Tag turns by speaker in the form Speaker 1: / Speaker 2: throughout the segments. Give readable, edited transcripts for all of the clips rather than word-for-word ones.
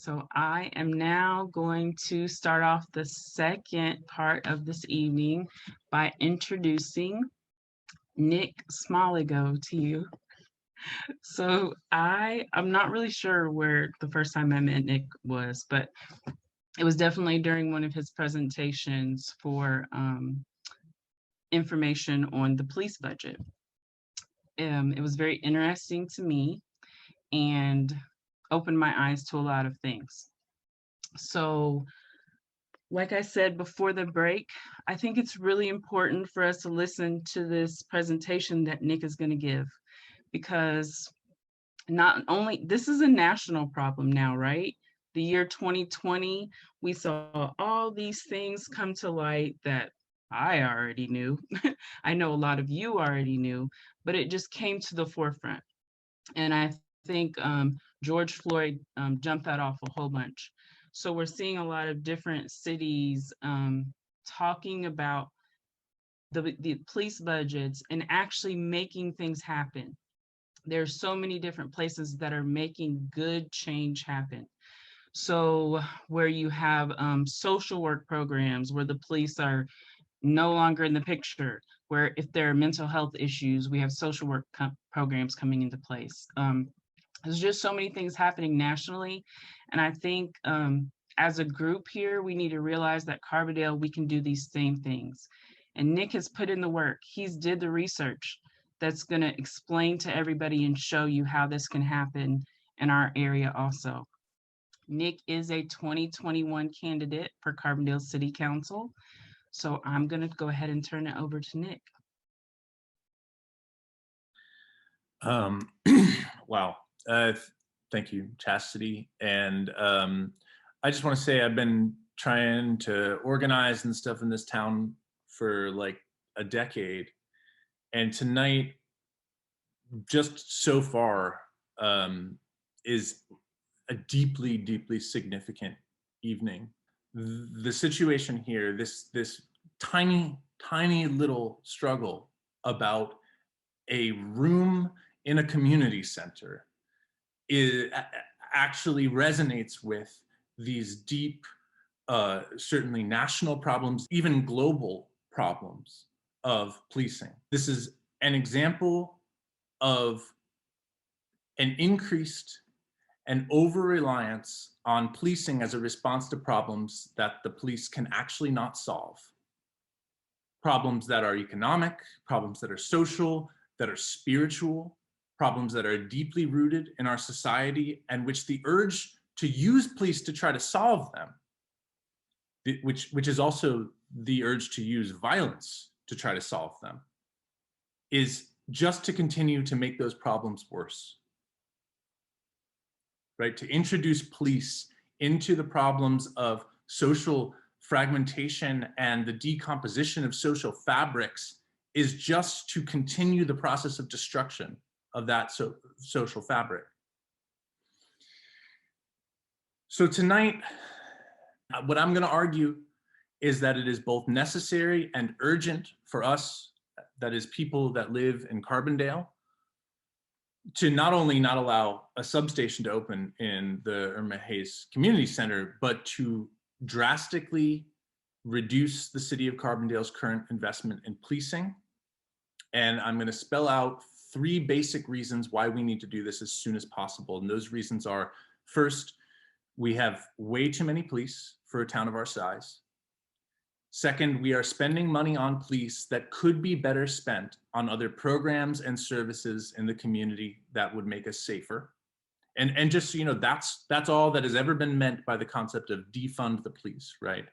Speaker 1: So I am now going to start off the second part of this evening by introducing Nick Smaligo to you. So I'm not really sure where the first time I met Nick was, but it was definitely during one of his presentations for information on the police budget. It was very interesting to me and opened my eyes to a lot of things. So, like I said before the break, I think it's really important for us to listen to this presentation that Nick is going to give, because not only this is a national problem now, right? The year 2020, we saw all these things come to light that I already knew. I know a lot of you already knew, but it just came to the forefront. And I think George Floyd jumped that off a whole bunch. So we're seeing a lot of different cities talking about the police budgets and actually making things happen. There's so many different places that are making good change happen. So where you have social work programs where the police are no longer in the picture, where if there are mental health issues, we have social work programs coming into place. There's just so many things happening nationally. And I think as a group here, we need to realize that Carbondale, we can do these same things. And Nick has put in the work. He's did the research that's going to explain to everybody and show you how this can happen in our area also. Nick is a 2021 candidate for Carbondale City Council. So I'm going to go ahead and turn it over to Nick.
Speaker 2: Wow. Thank you, Chastity. And I just want to say I've been trying to organize and stuff in this town for like a decade. And tonight, just so far, is a deeply, deeply significant evening. The situation here, this tiny, tiny little struggle about a room in a community center actually resonates with these deep, certainly national problems, even global problems of policing. This is an example of an increased and over-reliance on policing as a response to problems that the police can actually not solve. Problems that are economic, problems that are social, that are spiritual, problems that are deeply rooted in our society, and which the urge to use police to try to solve them, which is also the urge to use violence to try to solve them, is just to continue to make those problems worse. Right? To introduce police into the problems of social fragmentation and the decomposition of social fabrics is just to continue the process of destruction of that social fabric. So tonight, what I'm going to argue is that it is both necessary and urgent for us, that is people that live in Carbondale, to not only not allow a substation to open in the Irma Hayes Community Center, but to drastically reduce the city of Carbondale's current investment in policing. And I'm going to spell out 3 basic reasons why we need to do this as soon as possible. And those reasons are, first, we have way too many police for a town of our size. Second, we are spending money on police that could be better spent on other programs and services in the community that would make us safer. And just so you know, that's all that has ever been meant by the concept of defund the police, right?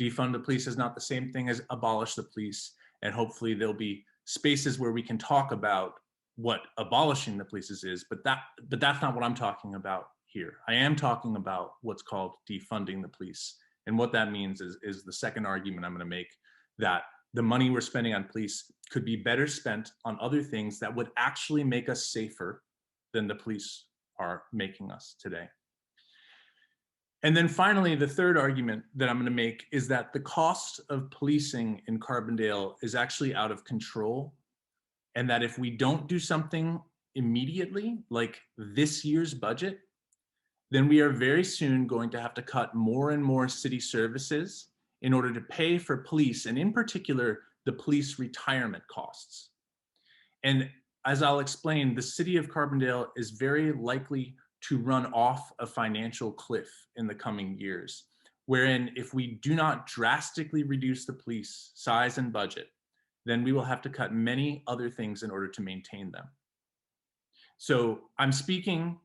Speaker 2: Defund the police is not the same thing as abolish the police. And hopefully there'll be spaces where we can talk about what abolishing the police is, but that's not what I'm talking about here. I am talking about what's called defunding the police. And what that means is the second argument I'm going to make, that the money we're spending on police could be better spent on other things that would actually make us safer than the police are making us today. And then finally, the third argument that I'm going to make is that the cost of policing in Carbondale is actually out of control, and that if we don't do something immediately, like this year's budget, then we are very soon going to have to cut more and more city services in order to pay for police, and in particular, the police retirement costs. And as I'll explain, the city of Carbondale is very likely to run off a financial cliff in the coming years, wherein if we do not drastically reduce the police size and budget, then we will have to cut many other things in order to maintain them. So I'm speaking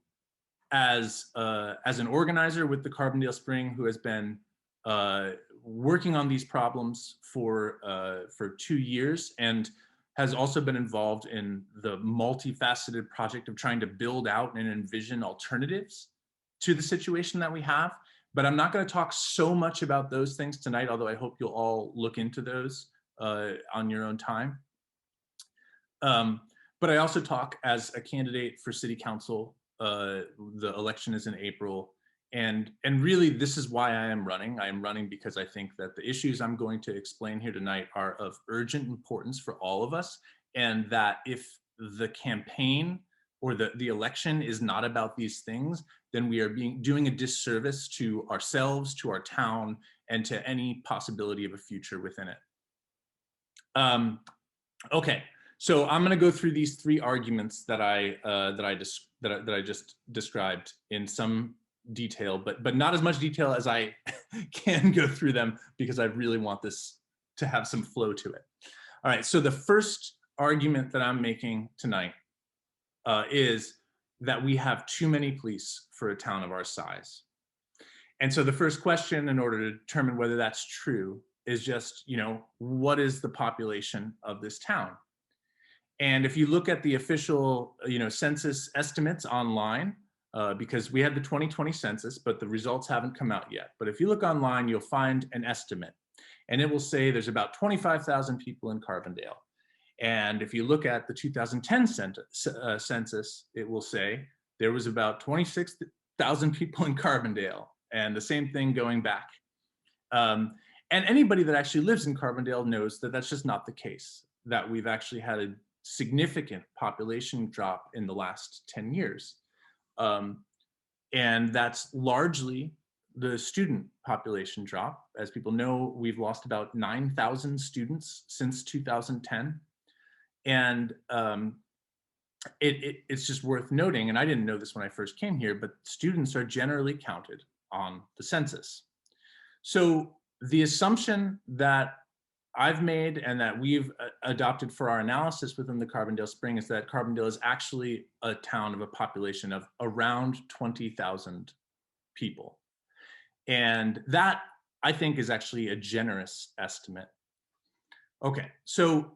Speaker 2: as an organizer with the Carbondale Spring, who has been working on these problems for 2 years, and has also been involved in the multifaceted project of trying to build out and envision alternatives to the situation that we have. But I'm not going to talk so much about those things tonight, although I hope you'll all look into those on your own time. But I also talk as a candidate for city council. The election is in April. And really, this is why I am running. I am running because I think that the issues I'm going to explain here tonight are of urgent importance for all of us, and that if the campaign or the election is not about these things, then we are doing a disservice to ourselves, to our town, and to any possibility of a future within it. Okay, so I'm going to go through these 3 arguments that I just described in some detail, but not as much detail as I can go through them, because I really want this to have some flow to it. All right, so the first argument that I'm making tonight is that we have too many police for a town of our size. And so the first question, in order to determine whether that's true, is just, what is the population of this town? And if you look at the official, census estimates online, because we had the 2020 census, but the results haven't come out yet. But if you look online, you'll find an estimate, and it will say there's about 25,000 people in Carbondale. And if you look at the 2010 census, it will say there was about 26,000 people in Carbondale, and the same thing going back. And anybody that actually lives in Carbondale knows that that's just not the case, that we've actually had a significant population drop in the last 10 years. And that's largely the student population drop. As people know, we've lost about 9,000 students since 2010. And it's just worth noting, and I didn't know this when I first came here, but students are generally counted on the census. So the assumption that I've made and that we've adopted for our analysis within the Carbondale Spring is that Carbondale is actually a town of a population of around 20,000 people. And that, I think, is actually a generous estimate. Okay, so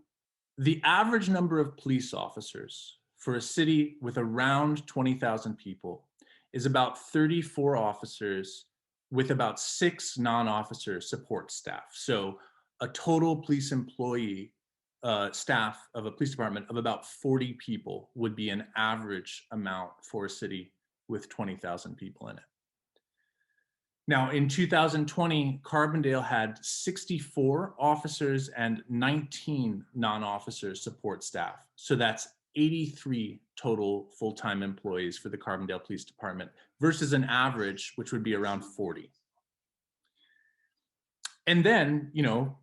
Speaker 2: the average number of police officers for a city with around 20,000 people is about 34 officers with about 6 non-officer support staff. So a total police employee staff of a police department of about 40 people would be an average amount for a city with 20,000 people in it. Now, in 2020, Carbondale had 64 officers and 19 non-officer support staff. So that's 83 total full-time employees for the Carbondale Police Department versus an average, which would be around 40. And then,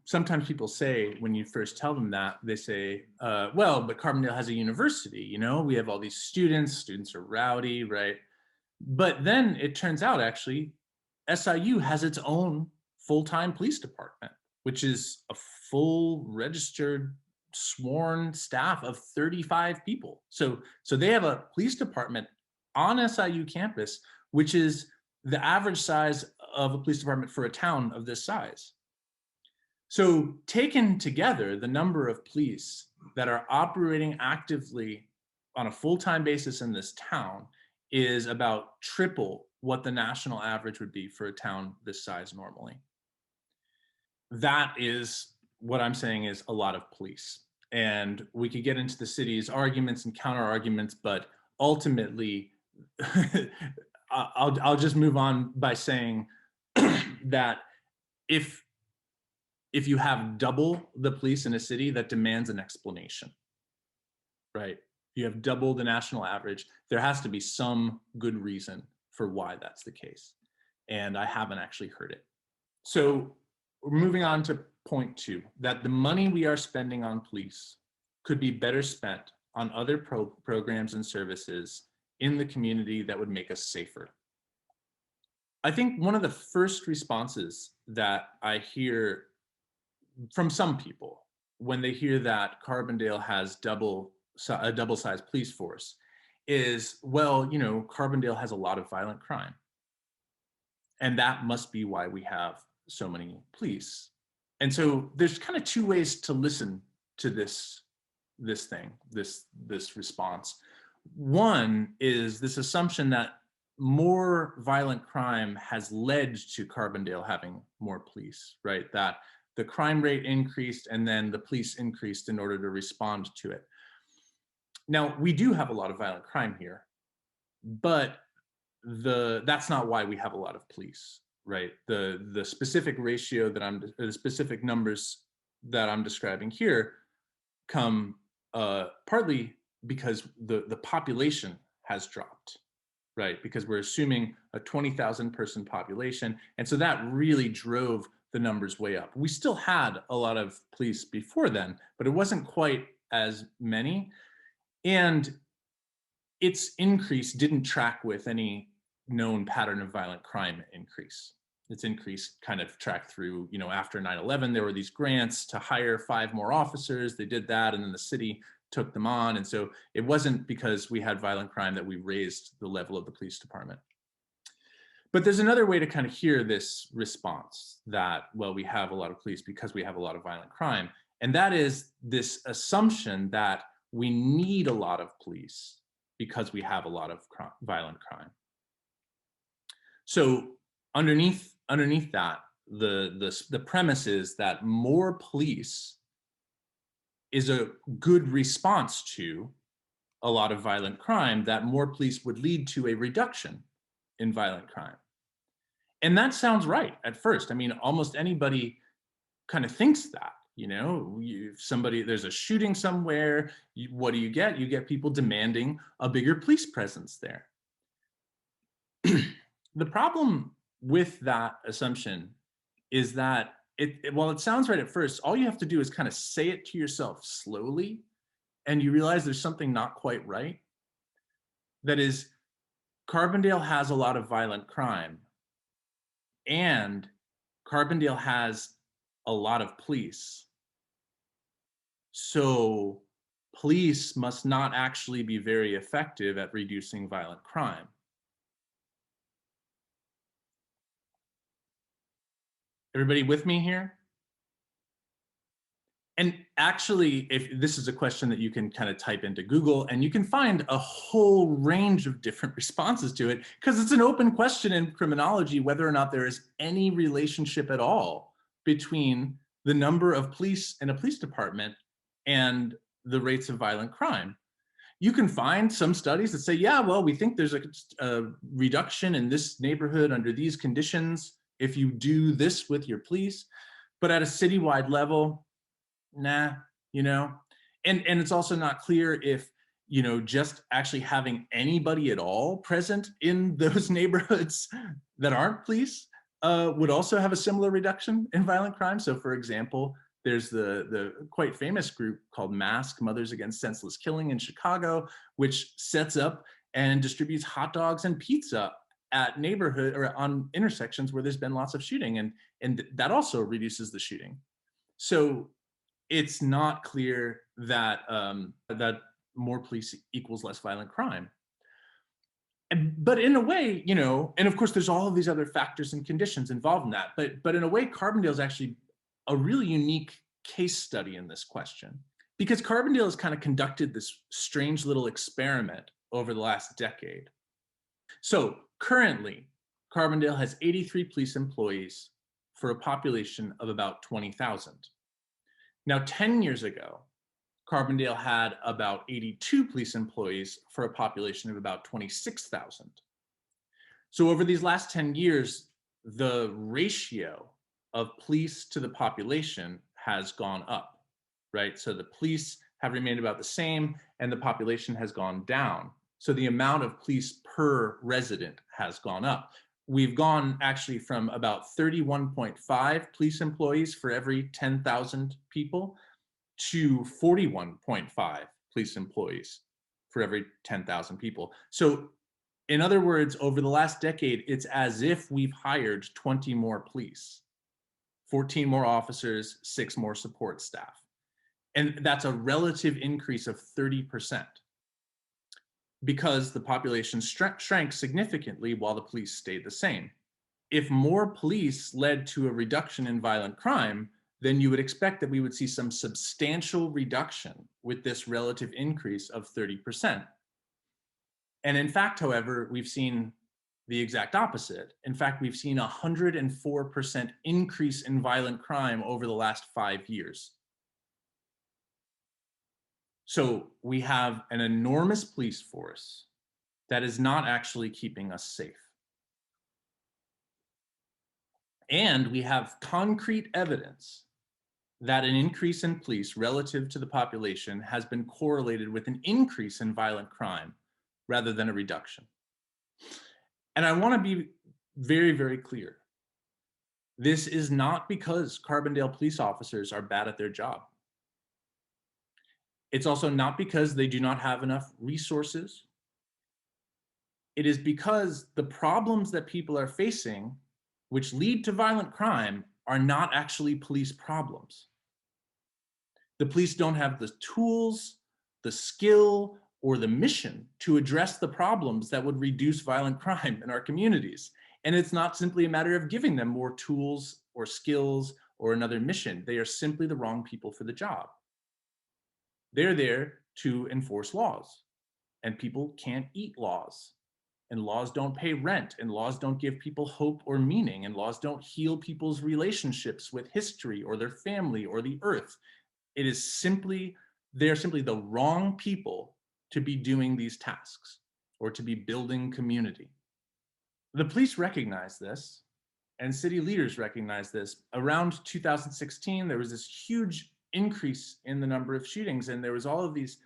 Speaker 2: sometimes people say, when you first tell them that, they say, well, but Carbondale has a university, we have all these students are rowdy, right? But then it turns out, actually, SIU has its own full-time police department, which is a full registered sworn staff of 35 people. So they have a police department on SIU campus, which is the average size of a police department for a town of this size. So taken together, the number of police that are operating actively on a full-time basis in this town is about triple what the national average would be for a town this size normally. That is what I'm saying is a lot of police. And we could get into the city's arguments and counter arguments, but ultimately, I'll just move on by saying that if you have double the police in a city, that demands an explanation, right? You have double the national average. There has to be some good reason for why that's the case. And I haven't actually heard it. So we're moving on to point 2, that the money we are spending on police could be better spent on other programs and services in the community that would make us safer. I think one of the first responses that I hear from some people when they hear that Carbondale has a double-sized police force is, well, you know, Carbondale has a lot of violent crime. And that must be why we have so many police. And so there's kind of 2 ways to listen to this response. One is this assumption that more violent crime has led to Carbondale having more police, right? That the crime rate increased and then the police increased in order to respond to it. Now, we do have a lot of violent crime here, but that's not why we have a lot of police, right? The specific ratio that the specific numbers that I'm describing here come partly because the population has dropped, right? Because we're assuming a 20,000 person population. And so that really drove the numbers way up. We still had a lot of police before then, but it wasn't quite as many. And its increase didn't track with any known pattern of violent crime increase. Its increase kind of tracked through, you know, after 9/11, there were these grants to hire 5 more officers. They did that, and then the city took them on. And so it wasn't because we had violent crime that we raised the level of the police department. But there's another way to kind of hear this response that, well, we have a lot of police because we have a lot of violent crime. And that is this assumption that we need a lot of police because we have a lot of violent crime. So underneath that, the premise is that more police is a good response to a lot of violent crime, that more police would lead to a reduction in violent crime. And that sounds right at first. I mean, almost anybody kind of thinks that, you know, there's a shooting somewhere, what do you get? You get people demanding a bigger police presence there. The problem with that assumption is that while it sounds right at first, all you have to do is kind of say it to yourself slowly, and you realize there's something not quite right. That is, Carbondale has a lot of violent crime, and Carbondale has a lot of police. So police must not actually be very effective at reducing violent crime. Everybody with me here? And actually, if this is a question that you can kind of type into Google, and you can find a whole range of different responses to it, because it's an open question in criminology whether or not there is any relationship at all between the number of police in a police department and the rates of violent crime. You can find some studies that say, yeah, well, we think there's a reduction in this neighborhood under these conditions if you do this with your police. But at a citywide level, nah, you know, and it's also not clear if, you know, just actually having anybody at all present in those neighborhoods that aren't police would also have a similar reduction in violent crime. So for example, there's the quite famous group called MASK, Mothers Against Senseless Killing in Chicago, which sets up and distributes hot dogs and pizza at neighborhood or on intersections where there's been lots of shooting, and that also reduces the shooting. So it's not clear that that more police equals less violent crime. But in a way, you know, and of course there's all of these other factors and conditions involved in that, but in a way, Carbondale is actually a really unique case study in this question, because Carbondale has kind of conducted this strange little experiment over the last decade. So currently, Carbondale has 83 police employees for a population of about 20,000. Now, 10 years ago, Carbondale had about 82 police employees for a population of about 26,000. So over these last 10 years, the ratio of police to the population has gone up, right? So the police have remained about the same and the population has gone down. So the amount of police per resident has gone up. We've gone actually from about 31.5 police employees for every 10,000 people to 41.5 police employees for every 10,000 people. So in other words, over the last decade, it's as if we've hired 20 more police, 14 more officers, 6 more support staff. And that's a relative increase of 30% because the population shrank significantly while the police stayed the same. If more police led to a reduction in violent crime, then you would expect that we would see some substantial reduction with this relative increase of 30%. And in fact, however, we've seen the exact opposite. In fact, we've seen a 104% increase in violent crime over the last 5 years. So we have an enormous police force that is not actually keeping us safe. And we have concrete evidence that an increase in police relative to the population has been correlated with an increase in violent crime rather than a reduction. And I want to be very, very clear. This is not because Carbondale police officers are bad at their job. It's also not because they do not have enough resources. It is because the problems that people are facing, which lead to violent crime, are not actually police problems. The police don't have the tools, the skill, or the mission to address the problems that would reduce violent crime in our communities. And it's not simply a matter of giving them more tools or skills or another mission. They are simply the wrong people for the job. They're there to enforce laws, and people can't eat laws, and laws don't pay rent, and laws don't give people hope or meaning, and laws don't heal people's relationships with history or their family or the earth. It is simply, they're simply the wrong people to be doing these tasks or to be building community. The police recognize this, and city leaders recognize this. Around 2016, there was this huge increase in the number of shootings, and there was all of these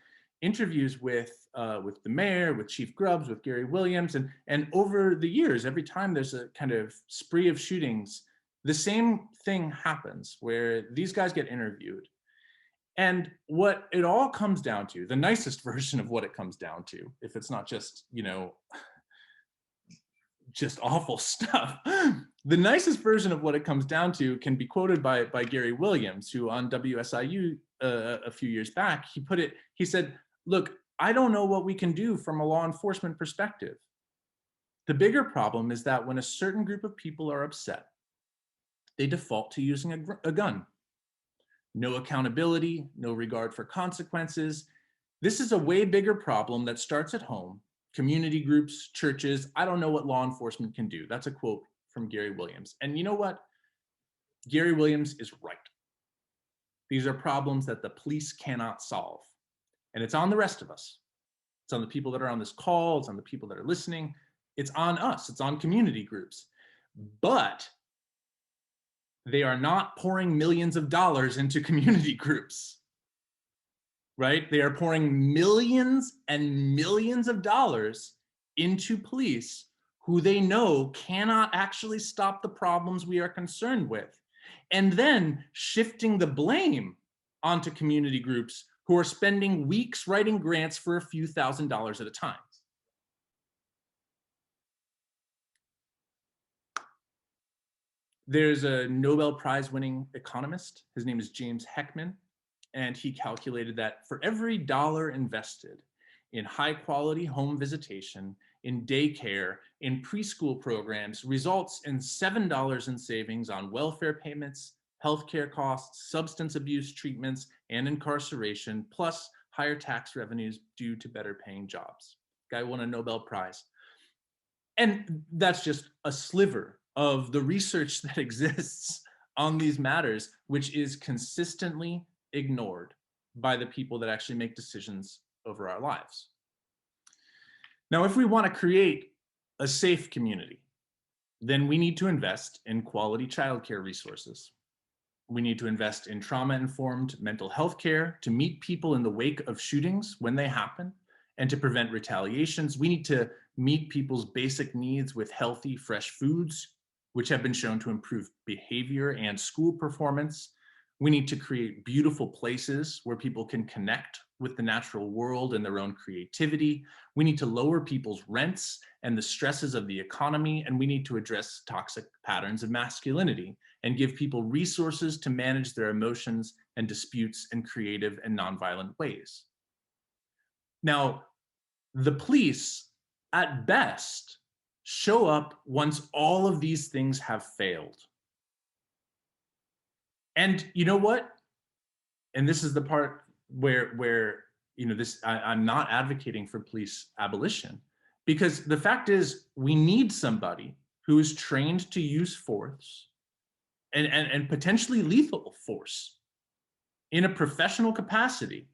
Speaker 2: interviews with the mayor, with Chief Grubbs, with Gary Williams, and over the years, every time there's a kind of spree of shootings, the same thing happens where these guys get interviewed. And what it all comes down to, the nicest version of what it comes down to, if it's not just, just awful stuff, the nicest version of what it comes down to can be quoted by Gary Williams, who on WSIU a few years back, he said, look, I don't know what we can do from a law enforcement perspective. The bigger problem is that when a certain group of people are upset, they default to using a gun. No accountability, no regard for consequences. This is a way bigger problem that starts at home, community groups, churches. I don't know what law enforcement can do. That's a quote from Gary Williams. And you know what? Gary Williams is right. These are problems that the police cannot solve. And it's on the rest of us. It's on the people that are on this call. It's on the people that are listening. It's on us. It's on community groups. But they are not pouring millions of dollars into community groups, right? They are pouring millions and millions of dollars into police who they know cannot actually stop the problems we are concerned with, and then shifting the blame onto community groups who are spending weeks writing grants for a few $1,000s at a time. There's a Nobel Prize winning economist. His name is James Heckman, and he calculated that for every dollar invested in high quality home visitation, in daycare, in preschool programs, results in $7 in savings on welfare payments, healthcare costs, substance abuse treatments, and incarceration, plus higher tax revenues due to better paying jobs. Guy won a Nobel Prize. And that's just a sliver of the research that exists on these matters, which is consistently ignored by the people that actually make decisions over our lives. Now, if we want to create a safe community, then we need to invest in quality childcare resources. We need to invest in trauma-informed mental health care to meet people in the wake of shootings when they happen, and to prevent retaliations. We need to meet people's basic needs with healthy, fresh foods, which have been shown to improve behavior and school performance. We need to create beautiful places where people can connect with the natural world and their own creativity. We need to lower people's rents and the stresses of the economy, and we need to address toxic patterns of masculinity and give people resources to manage their emotions and disputes in creative and nonviolent ways. Now, the police, at best, show up once all of these things have failed. And you know what? And this is the part where I'm not advocating for police abolition, because the fact is we need somebody who is trained to use force and potentially lethal force in a professional capacity.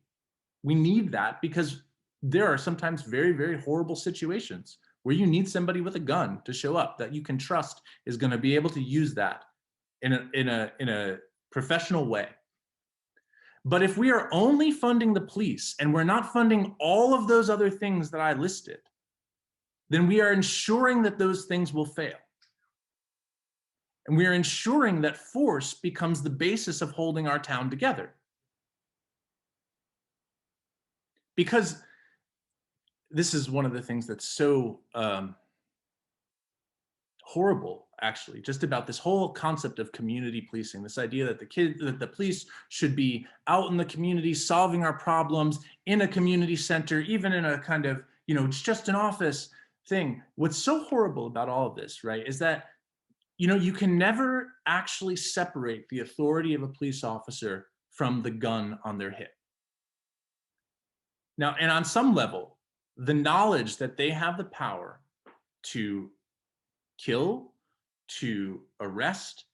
Speaker 2: We need that because there are sometimes very, very horrible situations where you need somebody with a gun to show up that you can trust is going to be able to use that in a professional way. But if we are only funding the police and we're not funding all of those other things that I listed, then we are ensuring that those things will fail. And we are ensuring that force becomes the basis of holding our town together. Because this is one of the things that's so horrible, actually, just about this whole concept of community policing, this idea that the police should be out in the community solving our problems in a community center, even in a kind of, just an office thing. What's so horrible about all of this, right, is that, you can never actually separate the authority of a police officer from the gun on their hip. Now, and on some level, the knowledge that they have the power to kill, to arrest,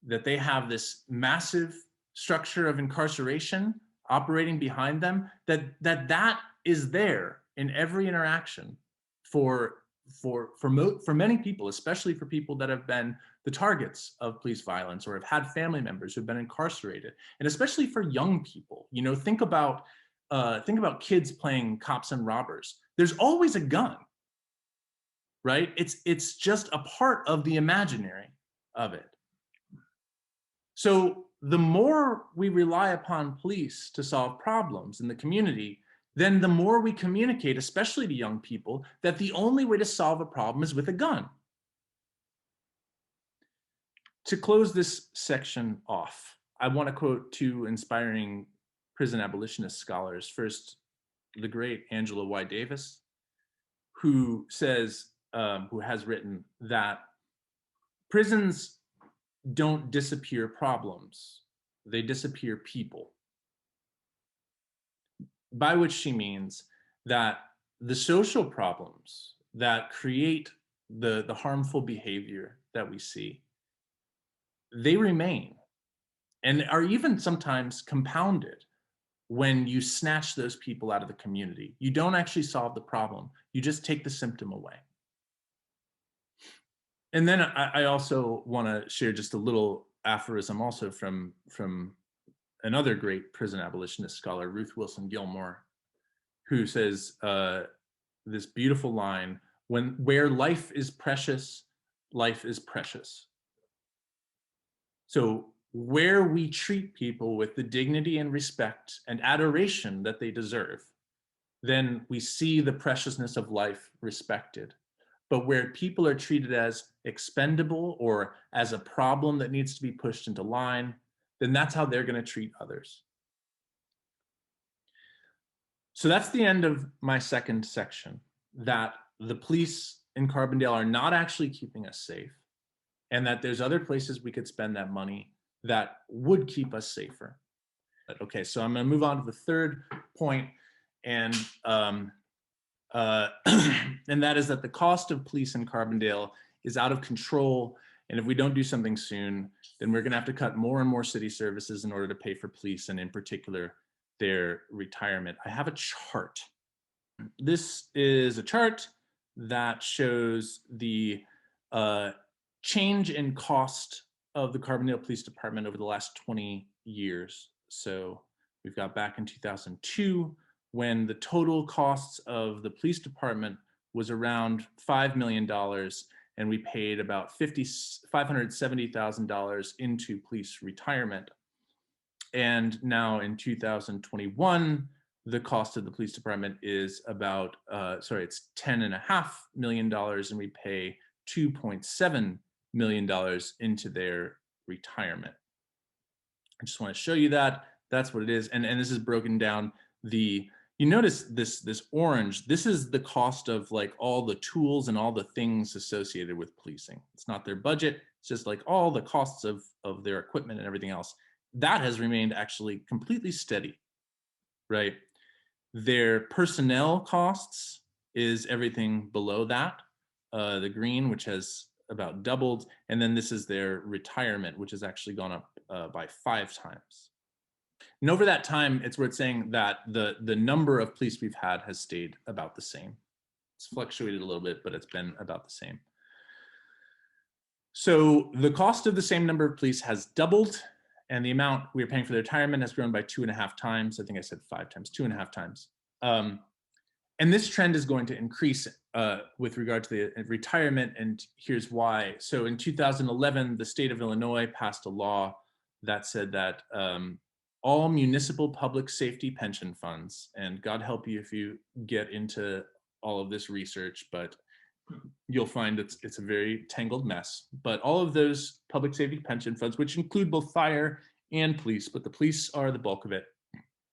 Speaker 2: that they have this massive structure of incarceration operating behind them, that is there in every interaction for many people, especially for people that have been the targets of police violence or have had family members who've been incarcerated, and especially for young people. Think about kids playing cops and robbers. There's always a gun, right? It's just a part of the imaginary of it. So the more we rely upon police to solve problems in the community, then the more we communicate, especially to young people, that the only way to solve a problem is with a gun. To close this section off, I want to quote two inspiring prison abolitionist scholars. First, the great Angela Y. Davis, who says, who has written that prisons don't disappear problems, they disappear people. By which she means that the social problems that create the harmful behavior that we see, they remain and are even sometimes compounded when you snatch those people out of the community. You don't actually solve the problem, you just take the symptom away. And then I also want to share just a little aphorism also from another great prison abolitionist scholar, Ruth Wilson Gilmore, who says this beautiful line, where life is precious, life is precious. So where we treat people with the dignity and respect and adoration that they deserve, then we see the preciousness of life respected. But where people are treated as expendable or as a problem that needs to be pushed into line, then that's how they're going to treat others. So that's the end of my second section, that the police in Carbondale are not actually keeping us safe, and that there's other places we could spend that money that would keep us safer. Okay, so I'm going to move on to the third point, and and that is that the cost of police in Carbondale is out of control, and if we don't do something soon, then we're going to have to cut more and more city services in order to pay for police, and in particular, their retirement. I have a chart. This is a chart that shows the change in cost of the Carbondale Police Department over the last 20 years. So we've got back in 2002, when the total costs of the police department was around $5 million, and we paid about $570,000 into police retirement. And now in 2021, the cost of the police department is about, it's $10.5 million, and we pay $2.7 million into their retirement. I just want to show you that. That's what it is. And this is broken down. You notice this orange, this is the cost of like all the tools and all the things associated with policing. It's not their budget. It's just like all the costs of their equipment and everything else. That has remained actually completely steady, right? Their personnel costs is everything below that, the green, which has about doubled. And then this is their retirement, which has actually gone up by 5 times. And over that time, it's worth saying that the number of police we've had has stayed about the same. It's fluctuated a little bit, but it's been about the same. So the cost of the same number of police has doubled, and the amount we are paying for their retirement has grown by 2.5 times. I think I said 5 times, 2.5 times. And this trend is going to increase with regard to the retirement, and here's why. So in 2011, the state of Illinois passed a law that said that all municipal public safety pension funds, and God help you if you get into all of this research, but you'll find it's a very tangled mess. But all of those public safety pension funds, which include both fire and police, but the police are the bulk of it,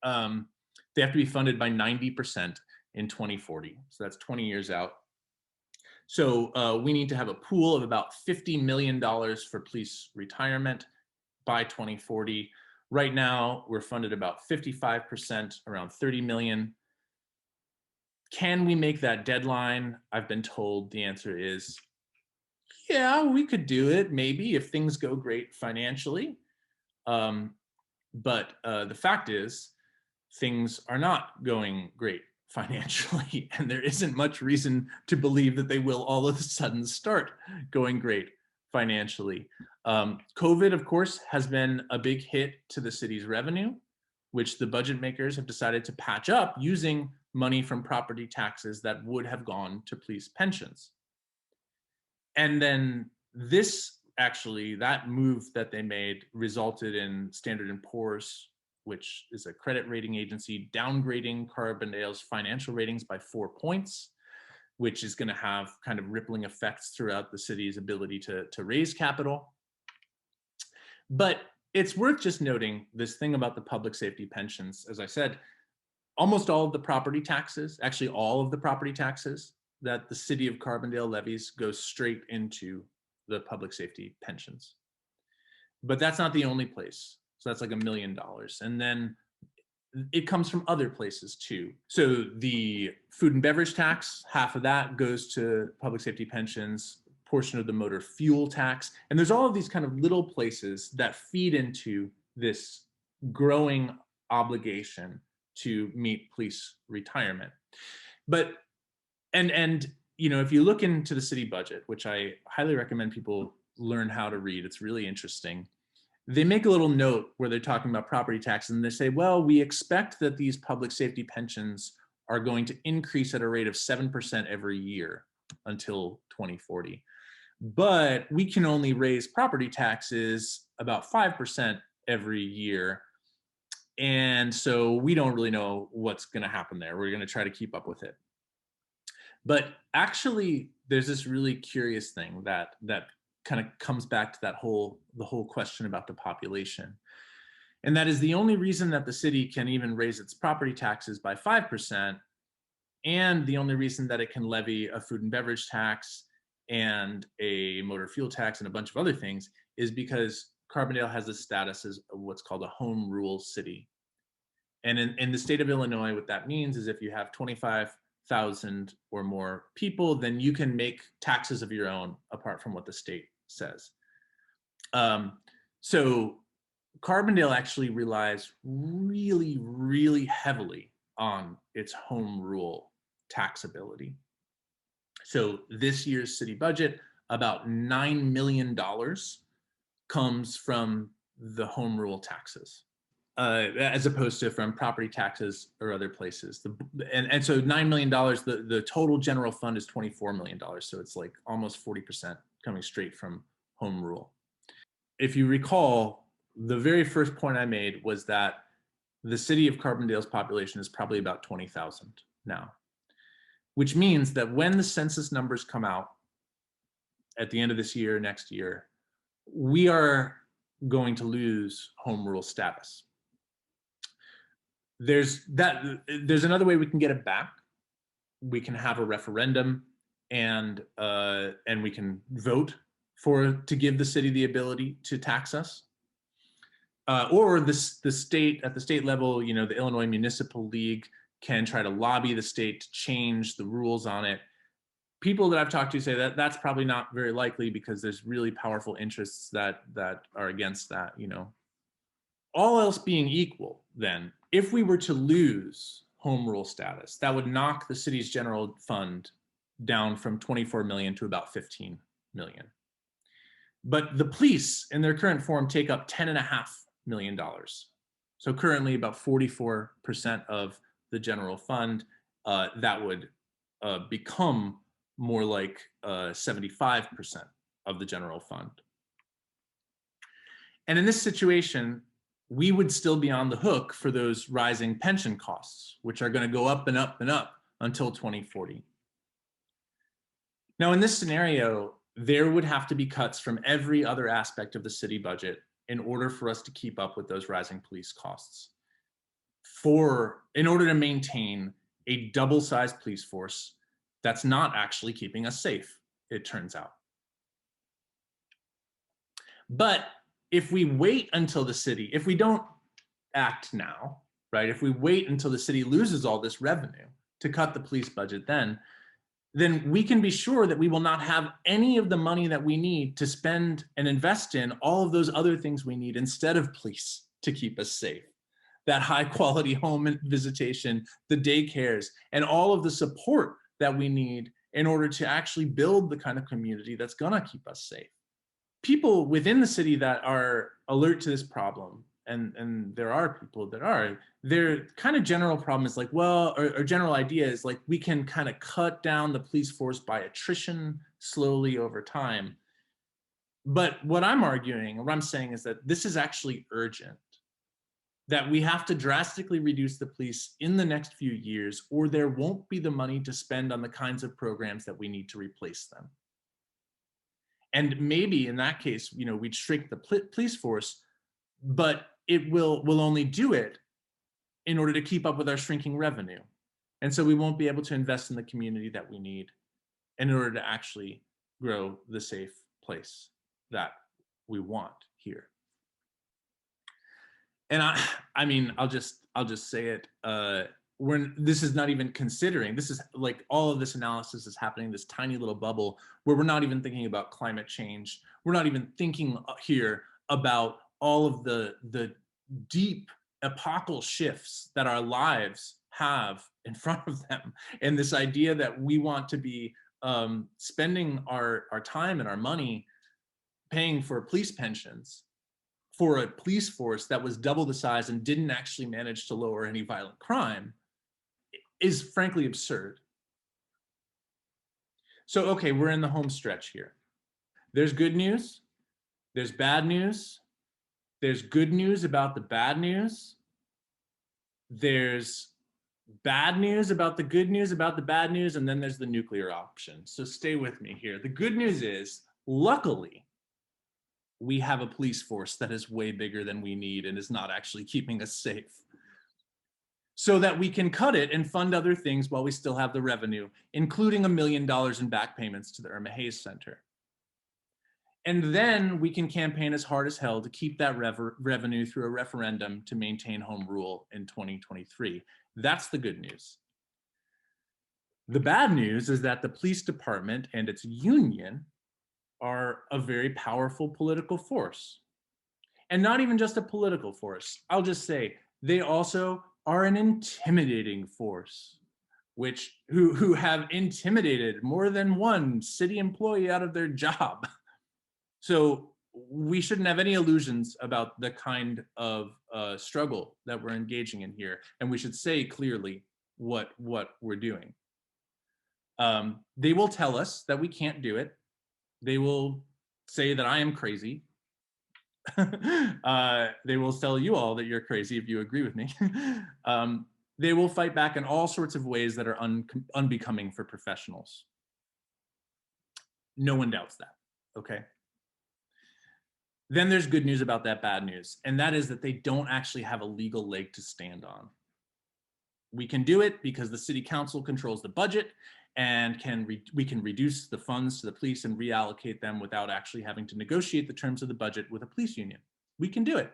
Speaker 2: they have to be funded by 90% in 2040. So that's 20 years out. So we need to have a pool of about $50 million for police retirement by 2040. Right now, we're funded about 55%, around 30 million. Can we make that deadline? I've been told the answer is, yeah, we could do it, maybe, if things go great financially. But the fact is, things are not going great financially, and there isn't much reason to believe that they will all of a sudden start going great financially. COVID, of course, has been a big hit to the city's revenue, which the budget makers have decided to patch up using money from property taxes that would have gone to police pensions. And then that move that they made resulted in Standard & Poor's, which is a credit rating agency, downgrading Carbondale's financial ratings by 4 points, which is going to have kind of rippling effects throughout the city's ability to raise capital. But it's worth just noting this thing about the public safety pensions. As I said, almost all of the property taxes, actually all of the property taxes that the city of Carbondale levies go straight into the public safety pensions. But that's not the only place. So that's like $1 million. And then it comes from other places too. So the food and beverage tax, half of that goes to public safety pensions, portion of the motor fuel tax. And there's all of these kind of little places that feed into this growing obligation to meet police retirement. But, and you know, if you look into the city budget, which I highly recommend people learn how to read, it's really interesting. They make a little note where they're talking about property taxes, and they say, well, we expect that these public safety pensions are going to increase at a rate of 7% every year until 2040. But we can only raise property taxes about 5% every year. And so we don't really know what's going to happen there. We're going to try to keep up with it. But actually, there's this really curious thing that kind of comes back to the whole question about the population. And that is the only reason that the city can even raise its property taxes by 5%, and the only reason that it can levy a food and beverage tax and a motor fuel tax and a bunch of other things is because Carbondale has the status as what's called a home rule city. And in the state of Illinois, what that means is if you have 25,000 or more people, then you can make taxes of your own apart from what the state says. So Carbondale actually relies really, really heavily on its home rule taxability. So this year's city budget, about $9 million comes from the home rule taxes. as opposed to from property taxes or other places. And so $9 million, the total general fund is $24 million. So it's like almost 40% coming straight from home rule. If you recall, the very first point I made was that the city of Carbondale's population is probably about 20,000 now, which means that when the census numbers come out at the end of this year, next year, we are going to lose home rule status. There's another way we can get it back. We can have a referendum, and we can vote to give the city the ability to tax us. Or the state, at the state level, you know, the Illinois Municipal League can try to lobby the state to change the rules on it. People that I've talked to say that that's probably not very likely because there's really powerful interests that are against that, you know. All else being equal, then, if we were to lose home rule status, that would knock the city's general fund down from 24 million to about 15 million. But the police in their current form take up $10.5 million. So currently about 44% of the general fund. That would become more like 75% of the general fund. And in this situation, we would still be on the hook for those rising pension costs, which are going to go up and up and up until 2040. Now, in this scenario, there would have to be cuts from every other aspect of the city budget in order for us to keep up with those rising police costs. In order to maintain a double-sized police force that's not actually keeping us safe, it turns out. But if we wait until the city, if we don't act now, right? If we wait until the city loses all this revenue to cut the police budget, then we can be sure that we will not have any of the money that we need to spend and invest in all of those other things we need instead of police to keep us safe. That high quality home visitation, the daycares, and all of the support that we need in order to actually build the kind of community that's gonna keep us safe. People within the city that are alert to this problem, and there are people that are, their kind of general problem is like, well, or general idea is like, we can kind of cut down the police force by attrition slowly over time. But what I'm arguing, or what I'm saying is that this is actually urgent, that we have to drastically reduce the police in the next few years, or there won't be the money to spend on the kinds of programs that we need to replace them. And maybe in that case, you know, we'd shrink the police force, but we'll only do it in order to keep up with our shrinking revenue. And so we won't be able to invest in the community that we need in order to actually grow the safe place that we want here. And I mean, I'll just say it. This is not even considering, this is like all of this analysis is happening in this tiny little bubble where we're not even thinking about climate change. We're not even thinking here about all of the deep epochal shifts that our lives have in front of them. And this idea that we want to be spending our time and our money paying for police pensions for a police force that was double the size and didn't actually manage to lower any violent crime is frankly absurd. So, okay, we're in the home stretch here. There's good news, there's bad news, there's good news about the bad news, there's bad news about the good news about the bad news, and then there's the nuclear option. So stay with me here. The good news is, luckily, we have a police force that is way bigger than we need and is not actually keeping us safe, so that we can cut it and fund other things while we still have the revenue, including $1 million in back payments to the Irma Hayes Center. And then we can campaign as hard as hell to keep that revenue through a referendum to maintain home rule in 2023. That's the good news. The bad news is that the police department and its union are a very powerful political force. And not even just a political force. I'll just say they also are an intimidating force, who have intimidated more than one city employee out of their job. So we shouldn't have any illusions about the kind of struggle that we're engaging in here, and we should say clearly what we're doing. They will tell us that we can't do it. They will say that I am crazy. They will tell you all that you're crazy if you agree with me. They will fight back in all sorts of ways that are unbecoming for professionals. No one doubts that, okay? Then there's good news about that bad news, and that is that they don't actually have a legal leg to stand on. We can do it because the city council controls the budget, and we can reduce the funds to the police and reallocate them without actually having to negotiate the terms of the budget with a police union. We can do it.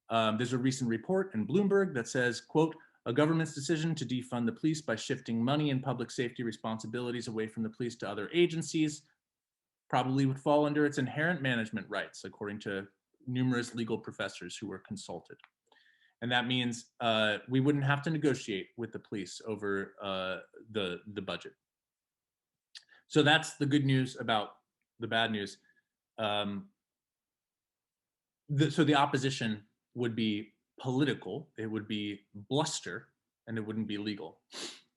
Speaker 2: There's a recent report in Bloomberg that says, quote, a government's decision to defund the police by shifting money and public safety responsibilities away from the police to other agencies probably would fall under its inherent management rights, according to numerous legal professors who were consulted. And that means we wouldn't have to negotiate with the police over the budget. So that's the good news about the bad news. So the opposition would be political, it would be bluster, and it wouldn't be legal.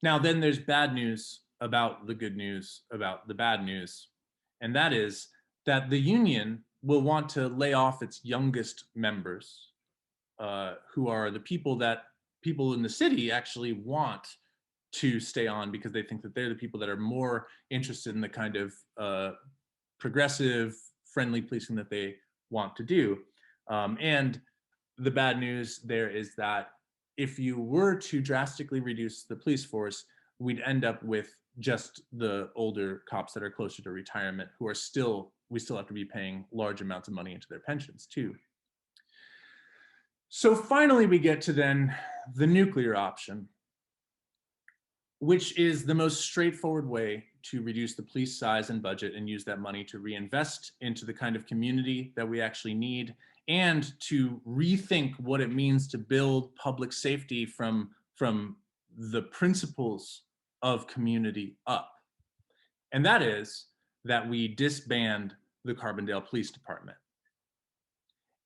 Speaker 2: Now then there's bad news about the good news about the bad news. And that is that the union will want to lay off its youngest members, who are the people that people in the city actually want to stay on because they think that they're the people that are more interested in the kind of progressive, friendly policing that they want to do. And the bad news there is that if you were to drastically reduce the police force, we'd end up with just the older cops that are closer to retirement who are we still have to be paying large amounts of money into their pensions too. So finally we get to then the nuclear option, which is the most straightforward way to reduce the police size and budget and use that money to reinvest into the kind of community that we actually need and to rethink what it means to build public safety from the principles of community up. And that is that we disband the Carbondale Police Department.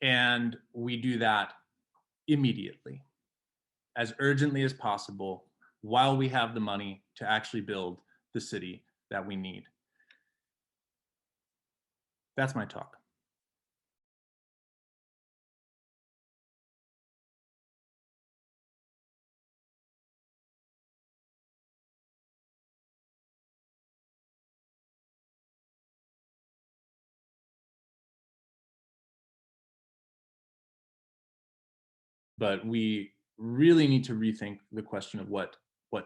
Speaker 2: And we do that immediately, as urgently as possible, while we have the money to actually build the city that we need. That's my talk. But we really need to rethink the question of what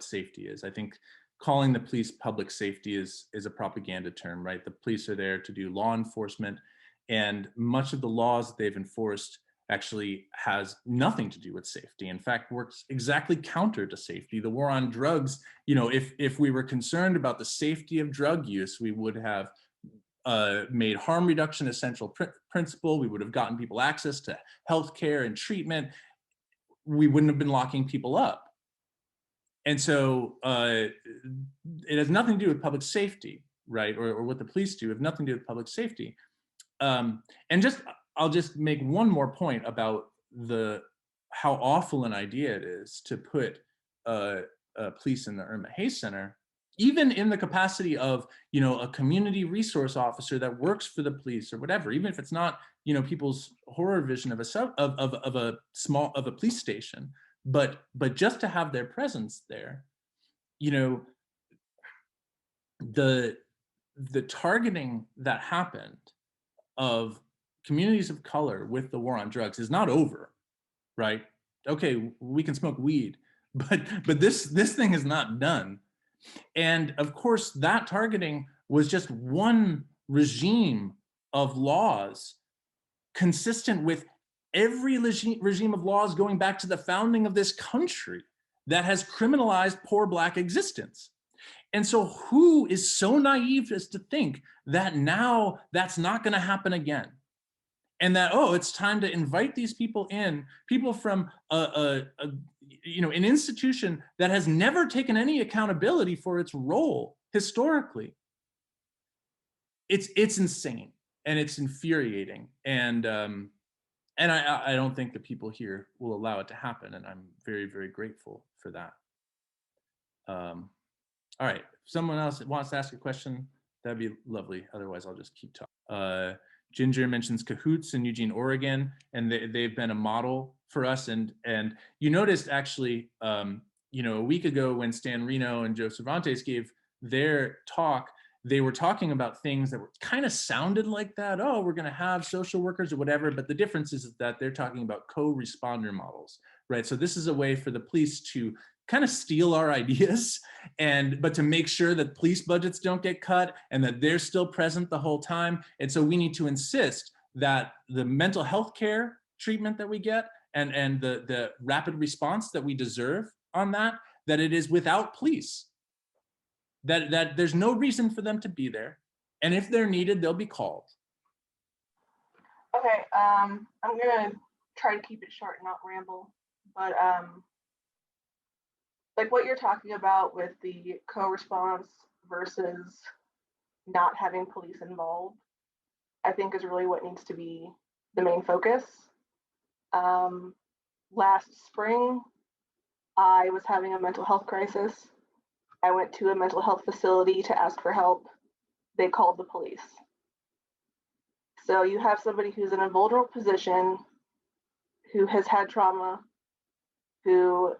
Speaker 2: safety is. I think calling the police public safety is a propaganda term, right? The police are there to do law enforcement, and much of the laws that they've enforced actually has nothing to do with safety. In fact, works exactly counter to safety. The war on drugs, if we were concerned about the safety of drug use, we would have made harm reduction a central principle. We would have gotten people access to healthcare and treatment. We wouldn't have been locking people up. And so it has nothing to do with public safety, right? Or what the police do have nothing to do with public safety. And I'll just make one more point about how awful an idea it is to put police in the Irma Hayes Center, even in the capacity of a community resource officer that works for the police or whatever, even if it's not people's horror vision of a police station, but just to have their presence there. The targeting that happened of communities of color with the war on drugs is not over, right? Okay, we can smoke weed, but this thing is not done. And of course, that targeting was just one regime of laws consistent with every regime of laws going back to the founding of this country that has criminalized poor Black existence. And so who is so naive as to think that now that's not going to happen again? And that, it's time to invite these people in, people from an institution that has never taken any accountability for its role historically. It's insane. and it's infuriating. And I don't think the people here will allow it to happen, and I'm very, very grateful for that. All right, if someone else wants to ask a question, that'd be lovely. Otherwise, I'll just keep talking. Ginger mentions Cahoots in Eugene, Oregon, and they've been a model for us. And you noticed actually, you know, a week ago when Stan Reno and Joe Cervantes gave their talk, they were talking about things that were kind of sounded like that. Oh, we're going to have social workers or whatever. But the difference is that they're talking about co-responder models, right? So this is a way for the police to kind of steal our ideas, but to make sure that police budgets don't get cut and that they're still present the whole time. And so we need to insist that the mental health care treatment that we get and the rapid response that we deserve on that it is without police. That there's no reason for them to be there. And if they're needed, they'll be called.
Speaker 3: Okay, I'm gonna try to keep it short and not ramble, but like what you're talking about with the co-response versus not having police involved, I think is really what needs to be the main focus. Last spring, I was having a mental health crisis. I went to a mental health facility to ask for help. They called the police. So you have somebody who's in a vulnerable position, who has had trauma, who,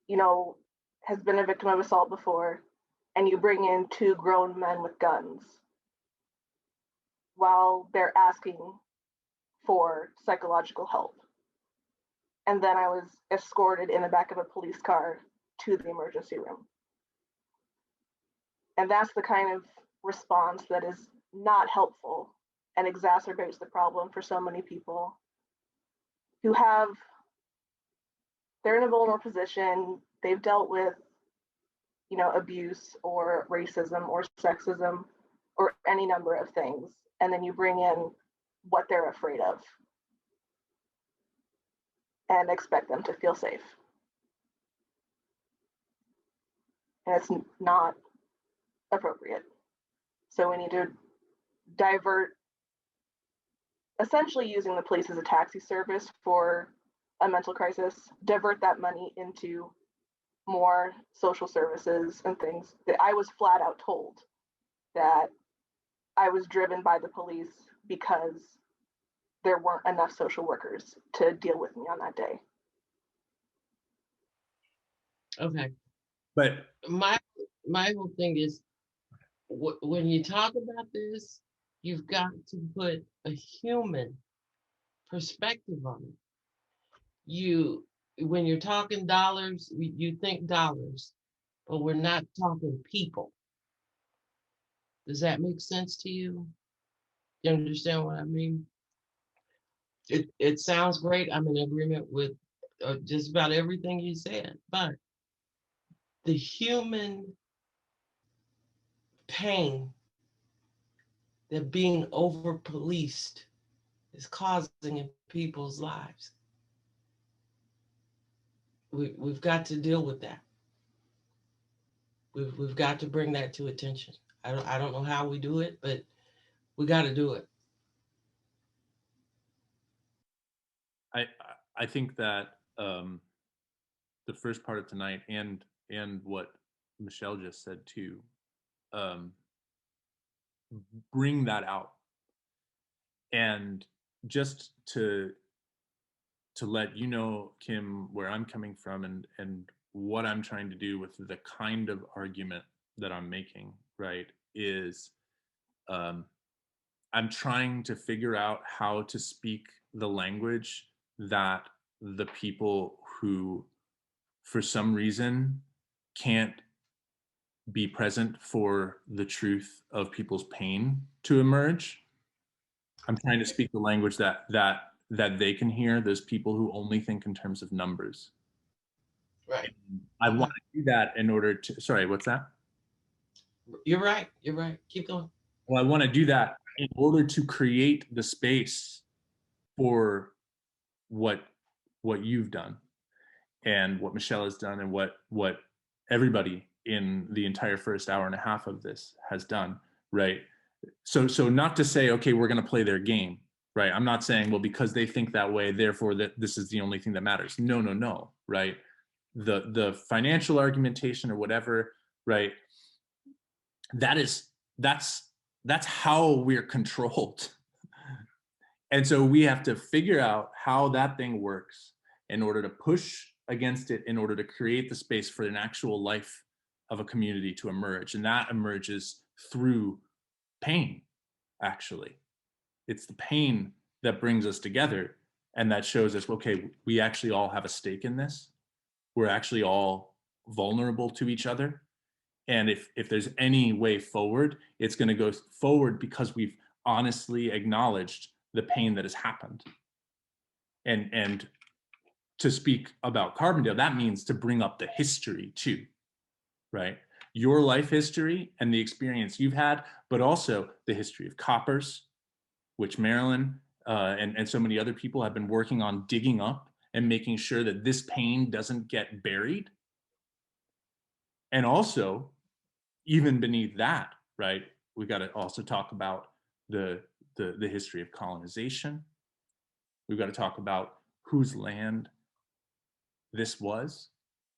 Speaker 3: you know, has been a victim of assault before, and you bring in two grown men with guns while they're asking for psychological help. And then I was escorted in the back of a police car to the emergency room. And that's the kind of response that is not helpful and exacerbates the problem for so many people who they're in a vulnerable position, they've dealt with, you know, abuse or racism or sexism or any number of things. And then you bring in what they're afraid of and expect them to feel safe. And it's not appropriate. So we need to divert, essentially using the police as a taxi service for a mental crisis, divert that money into more social services and things. That I was flat out told that I was driven by the police because there weren't enough social workers to deal with me on that day.
Speaker 4: Okay.
Speaker 2: But
Speaker 4: My whole thing is, when you talk about this, you've got to put a human perspective on it. When you're talking dollars, you think dollars, but we're not talking people. Does that make sense to you? You understand what I mean? It sounds great. I'm in agreement with just about everything you said, but the human pain that being over policed is causing in people's lives. We've got to deal with that. We've got to bring that to attention. I don't know how we do it, but we got to do it.
Speaker 2: I think that the first part of tonight and what Michelle just said too, bring that out, and just to let you know, Kim, where I'm coming from and what I'm trying to do with the kind of argument that I'm making, right, is I'm trying to figure out how to speak the language that the people who, for some reason, can't be present for the truth of people's pain to emerge. I'm trying to speak the language that they can hear, those people who only think in terms of numbers.
Speaker 4: Right.
Speaker 2: And I want to do that in order to, sorry, what's that?
Speaker 4: You're right. You're right. Keep going.
Speaker 2: Well, I want to do that in order to create the space for what you've done and what Michelle has done and what everybody in the entire first hour and a half of this has done, right? So not to say, okay, we're going to play their game, right? I'm not saying, well, because they think that way, therefore that this is the only thing that matters. No, right? The financial argumentation or whatever, right? That's how we're controlled. And so we have to figure out how that thing works in order to push against it, in order to create the space for an actual life of a community to emerge. And that emerges through pain, actually. It's the pain that brings us together and that shows us, okay, we actually all have a stake in this. We're actually all vulnerable to each other. And if there's any way forward, it's going to go forward because we've honestly acknowledged the pain that has happened. And to speak about Carbondale, that means to bring up the history too, right? Your life history and the experience you've had, but also the history of coppers, which Marilyn and so many other people have been working on digging up and making sure that this pain doesn't get buried. And also, even beneath that, right, we got to also talk about the history of colonization. We've got to talk about whose land this was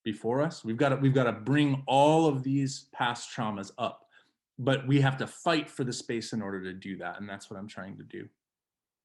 Speaker 2: before us. We've got to bring all of these past traumas up, but we have to fight for the space in order to do that, and that's what I'm trying to do.